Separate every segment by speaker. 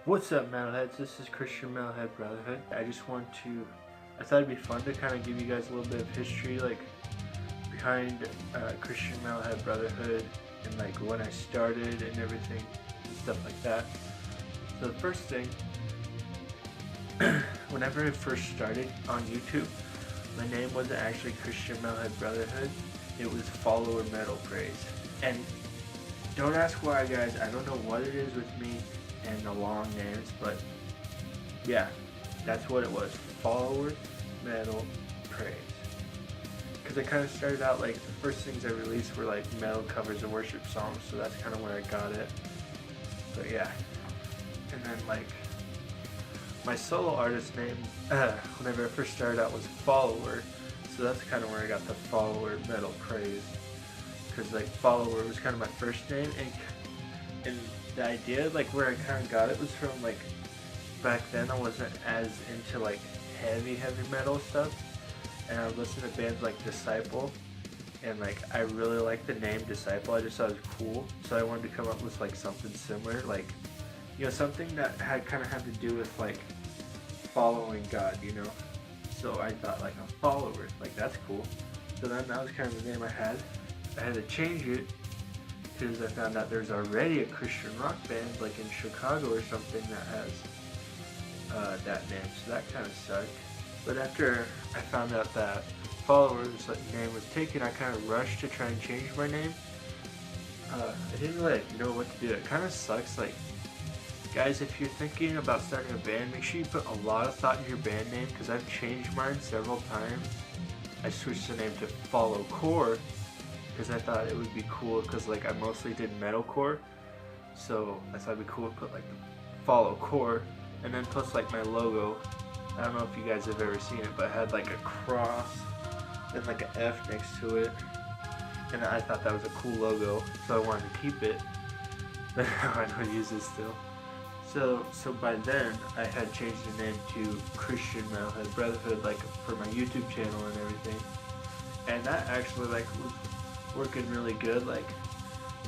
Speaker 1: What's up, Metalheads? This is Christian Metalhead Brotherhood. I thought it'd be fun to kind of give you guys a little bit of history, like behind Christian Metalhead Brotherhood and like when I started and everything and stuff like that. So the first thing, whenever I first started on YouTube, my name wasn't actually Christian Metalhead Brotherhood. It was Follower Metal Praise. And don't ask why, guys. I don't know what it is with me and the long names, but yeah, that's what it was. Follower Metal Praise. Because I kind of started out like the first things I released were like metal covers of worship songs, so that's kind of where I got it. But yeah, and then like my solo artist name, whenever I first started out, was Follower, so that's kind of where I got the Follower Metal Praise. Because like Follower was kind of my first name, and the idea like where I kind of got it was from like back then I wasn't as into like heavy metal stuff, and I would listen to bands like Disciple, and like I really liked the name Disciple. I just thought it was cool, so I wanted to come up with like something similar, like, you know, something that had to do with like following God, you know. So I thought like a follower, like that's cool. So then that was kind of the name I had. I had to change it because I found out there's already a Christian rock band like in Chicago or something that has that name, so that kind of sucked. But after I found out that Follower's name was taken, I kind of rushed to try and change my name. I didn't really know what to do. It kind of sucks. Like, guys, if you're thinking about starting a band, make sure you put a lot of thought in your band name, because I've changed mine several times. I switched the name to Followcore because I thought it would be cool, because like I mostly did metalcore, so I thought it'd be cool to put like the Followcore, and then plus like my logo. I don't know if you guys have ever seen it, but it had like a cross and like an F next to it, and I thought that was a cool logo, so I wanted to keep it. But now I don't use it still. So by then I had changed the name to Christian Metalhead Brotherhood, like for my YouTube channel and everything, and that actually like was working really good. Like,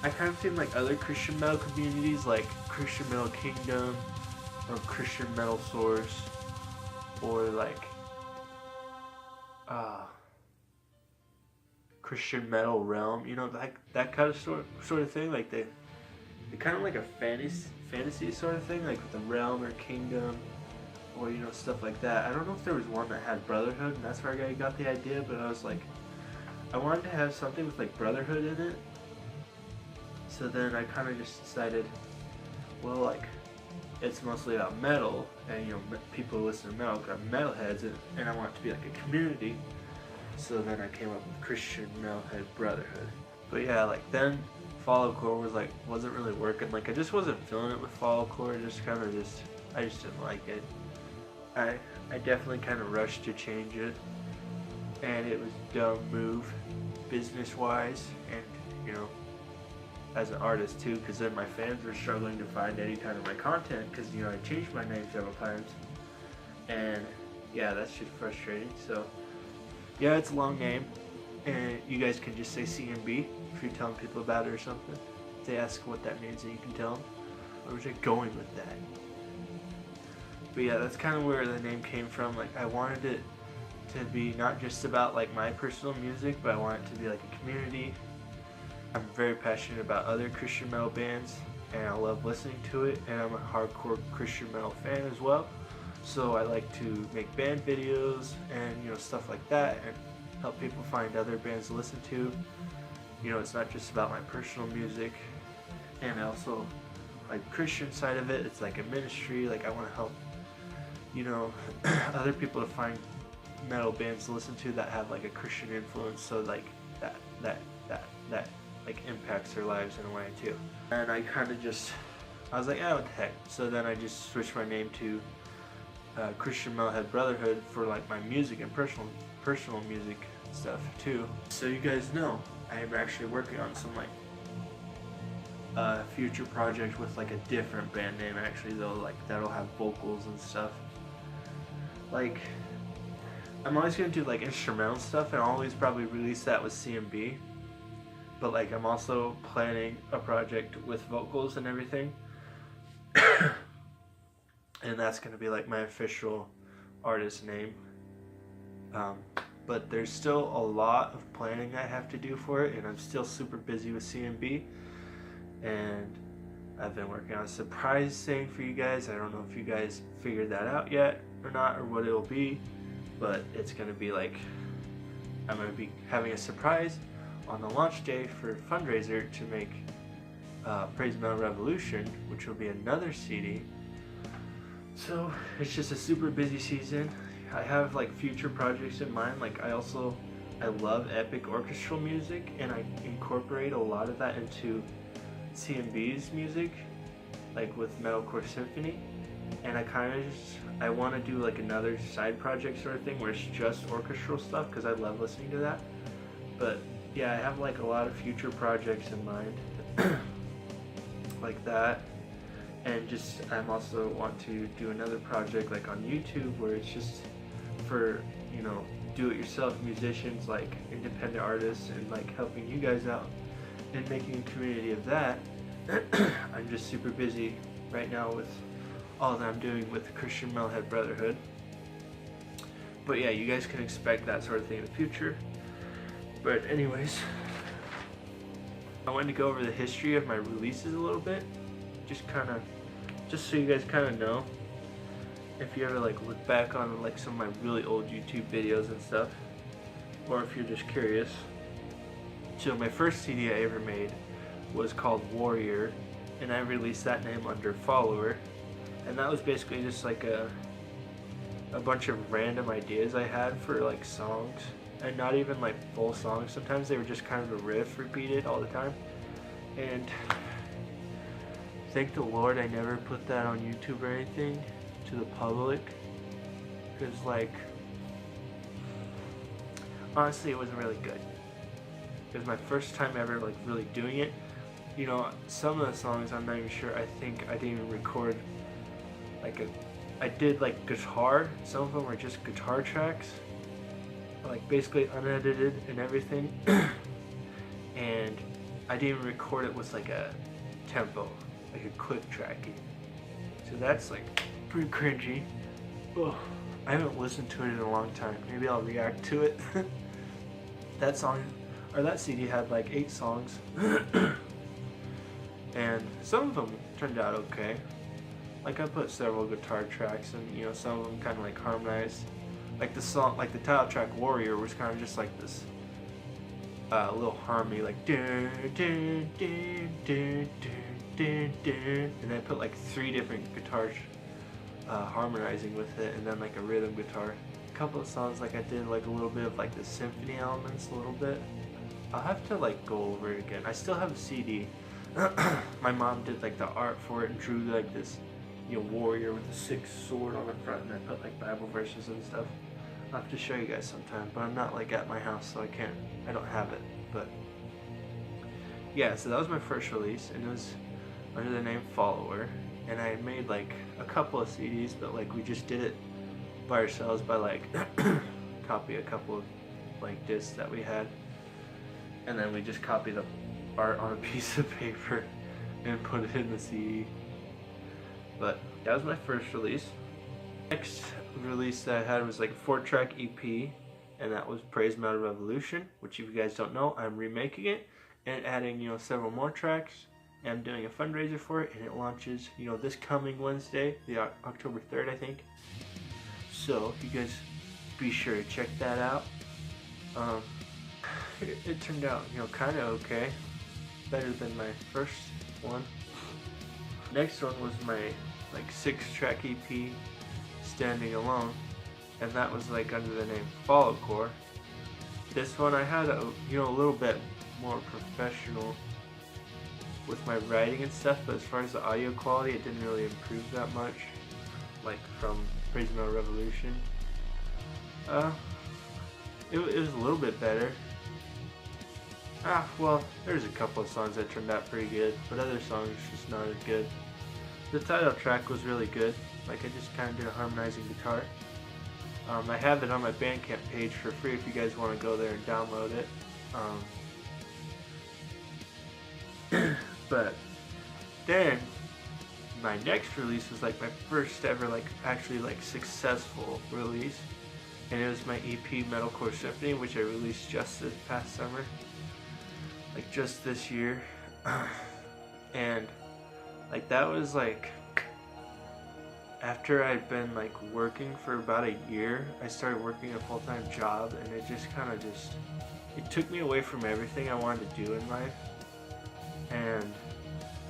Speaker 1: I kind of seen like other Christian metal communities like Christian Metal Kingdom or Christian Metal Source, or like Christian Metal Realm, you know, like that kind of sort of thing. Like they kind of like a fantasy sort of thing, like with the realm or kingdom, or you know, stuff like that. I don't know if there was one that had Brotherhood, and that's where I got the idea. But I was like, I wanted to have something with like Brotherhood in it. So then I kind of just decided, well, like, it's mostly about metal, and you know, people who listen to metal are metalheads, and I want it to be like a community. So then I came up with Christian Metalhead Brotherhood. But yeah, like then Followcore wasn't really working. Like, I just wasn't feeling it with Followcore. I just didn't like it. I definitely kind of rushed to change it, and it was a dumb move, business-wise, and you know, as an artist too, because then my fans were struggling to find any kind of my content, because you know, I changed my name several times, and yeah, that's just frustrating. So yeah, it's a long name, and you guys can just say CMB if you're telling people about it or something. If they ask what that means, then you can tell them. Where was I going with that? But yeah, that's kind of where the name came from. Like, I wanted it to be not just about like my personal music, but I want it to be like a community. I'm very passionate about other Christian metal bands, and I love listening to it, and I'm a hardcore Christian metal fan as well. So I like to make band videos and, you know, stuff like that, and help people find other bands to listen to. You know, it's not just about my personal music, and I also like the Christian side of it. It's like a ministry. Like, I want to help, you know, other people to find metal bands to listen to that have like a Christian influence, so like that like impacts their lives in a way too. And I was like, what the heck. So then I just switched my name to Christian Metalhead Brotherhood for like my music and personal music stuff too. So you guys know, I am actually working on some like future project with like a different band name actually, though, like that'll have vocals and stuff. Like, I'm always gonna do like instrumental stuff, and I'll always probably release that with CMB. But like, I'm also planning a project with vocals and everything. and that's going to be like my official artist name. But there's still a lot of planning I have to do for it, and I'm still super busy with CMB, and I've been working on a surprise thing for you guys. I don't know if you guys figured that out yet or not, or what it'll be, but it's going to be like, I'm going to be having a surprise on the launch day for a fundraiser to make Praise Metal Revolution, which will be another CD. So it's just a super busy season. I have like future projects in mind. Like I love epic orchestral music, and I incorporate a lot of that into CMB's music, like with Metalcore Symphony. And I want to do like another side project sort of thing where it's just orchestral stuff, because I love listening to that. But yeah, I have like a lot of future projects in mind like that. And just I'm also want to do another project like on YouTube where it's just for, you know, do-it-yourself musicians, like independent artists, and like helping you guys out and making a community of that. I'm just super busy right now with all that I'm doing with Christian Metalhead Brotherhood. But yeah, you guys can expect that sort of thing in the future. But anyways, I wanted to go over the history of my releases a little bit, just so you guys kind of know, if you ever like look back on like some of my really old YouTube videos and stuff, or if you're just curious. So my first CD I ever made was called Warrior, and I released that name under Follower, and that was basically just like a bunch of random ideas I had for like songs, and not even like full songs. Sometimes they were just kind of a riff repeated all the time. And thank the Lord I never put that on YouTube or anything to the public, because like honestly it wasn't really good. It was my first time ever like really doing it. You know, some of the songs I'm not even sure, I think I didn't even record I did like guitar. Some of them were just guitar tracks, like basically unedited and everything. And I didn't even record it with like a tempo, like a quick tracking. So that's like pretty cringy. Ugh. I haven't listened to it in a long time. Maybe I'll react to it. That song, or that CD had like 8 songs. And some of them turned out okay. Like I put several guitar tracks, and you know, some of them kind of like harmonized. Like the song, like the title track Warrior was kind of just like this little harmony, like dun, dun, dun, dun, dun, dun, and then I put like 3 different guitars harmonizing with it, and then like a rhythm guitar. A couple of songs like I did like a little bit of like the symphony elements a little bit. I'll have to like go over it again. I still have a CD. My mom did like the art for it and drew like this, you know, warrior with a 6 sword on the front, and I put like Bible verses and stuff. I'll have to show you guys sometime, but I'm not like at my house, so I don't have it. But yeah, so that was my first release, and it was under the name Follower. And I had made like a couple of CDs, but like we just did it by ourselves by like copy a couple of like discs that we had, and then we just copied the art on a piece of paper and put it in the CD. But that was my first release. Next release that I had was like a 4-track EP, and that was Praise Metal Revolution, which if you guys don't know, I'm remaking it and adding, you know, several more tracks. And I'm doing a fundraiser for it, and it launches, you know, this coming Wednesday, the October 3rd, I think. So you guys be sure to check that out. It turned out, you know, kind of okay, better than my first one. Next one was my like 6-track EP, Standing Alone, and that was like under the name Metalcore. This one I had a, you know, a little bit more professional with my writing and stuff, but as far as the audio quality, it didn't really improve that much, like from Praise Metal Revolution. It was a little bit better. Well, there's a couple of songs that turned out pretty good, but other songs just not as good. The title track was really good. Like I just kind of did a harmonizing guitar. I have it on my Bandcamp page for free if you guys want to go there and download it. But then my next release was like my first ever like actually like successful release, and it was my EP Metalcore Symphony, which I released just this past summer, like just this year. And like that was like after I'd been like working for about a year. I started working a full-time job, and it just kind of it took me away from everything I wanted to do in life, and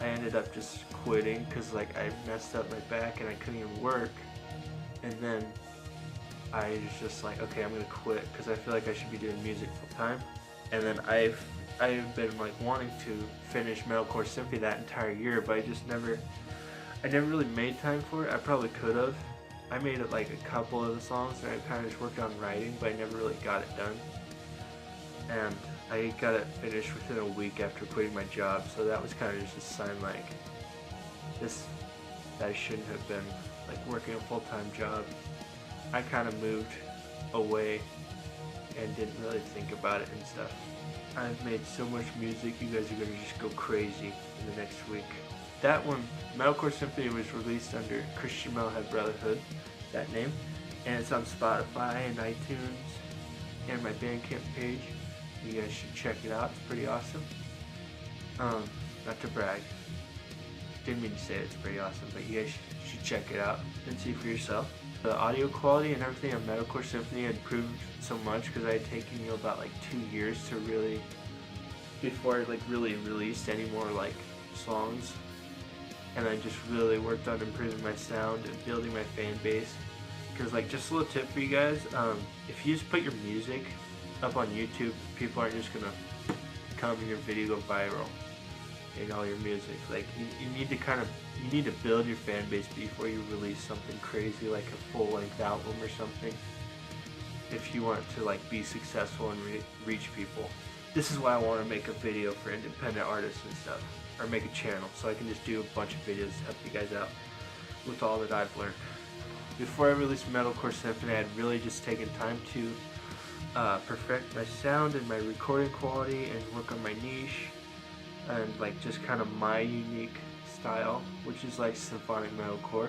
Speaker 1: I ended up just quitting because like I messed up my back and I couldn't even work. And then I was just like, okay, I'm gonna quit because I feel like I should be doing music full time. And then I've been like wanting to finish Metalcore Symphony that entire year, but I never really made time for it. I probably could have. I made it like a couple of the songs, and I kind of just worked on writing, but I never really got it done. And I got it finished within a week after quitting my job, so that was kind of just a sign like that I shouldn't have been like working a full-time job. I kind of moved away and didn't really think about it and stuff. I've made so much music, you guys are gonna just go crazy in the next week. That one, Metalcore Symphony, was released under Christian Metalhead Brotherhood, that name, and it's on Spotify and iTunes and my Bandcamp page. You guys should check it out. It's pretty awesome. Not to brag. Didn't mean to say it's pretty awesome, but you guys should check it out and see for yourself. The audio quality and everything on Metalcore Symphony had improved so much because I had taken about like 2 years to really, before I like really released any more like songs, and I just really worked on improving my sound and building my fan base. Because like, just a little tip for you guys, if you just put your music up on YouTube, people aren't just gonna come and your video go viral and all your music. Like you need to build your fan base before you release something crazy like a full-length album or something, if you want to like be successful and reach people. This is why I want to make a video for independent artists and stuff, or make a channel so I can just do a bunch of videos to help you guys out with all that I've learned. Before I released Metalcore Symphony, I had really just taken time to perfect my sound and my recording quality and work on my niche and like just kind of my unique style, which is like symphonic metalcore.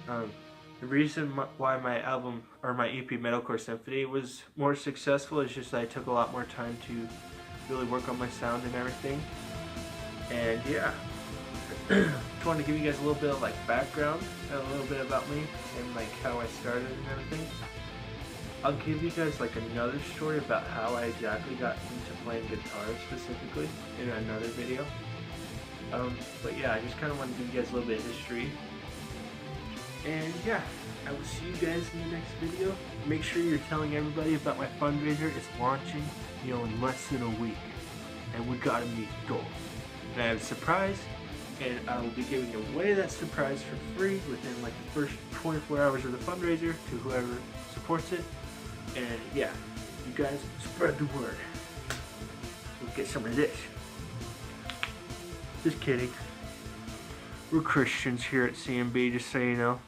Speaker 1: The reason why my album or my EP Metalcore Symphony was more successful is just that I took a lot more time to really work on my sound and everything. And yeah, just wanted to give you guys a little bit of like background, a little bit about me and like how I started and everything. I'll give you guys like another story about how I exactly got into playing guitar specifically in another video. But yeah, I just kind of want to give you guys a little bit of history. And yeah, I will see you guys in the next video. Make sure you're telling everybody about my fundraiser. It's launching, in less than a week. And we gotta meet the goal. And I have a surprise, and I will be giving away that surprise for free within like the first 24 hours of the fundraiser to whoever supports it. And yeah, you guys spread the word. We'll get some of this. Just kidding. We're Christians here at CMB, just so you know.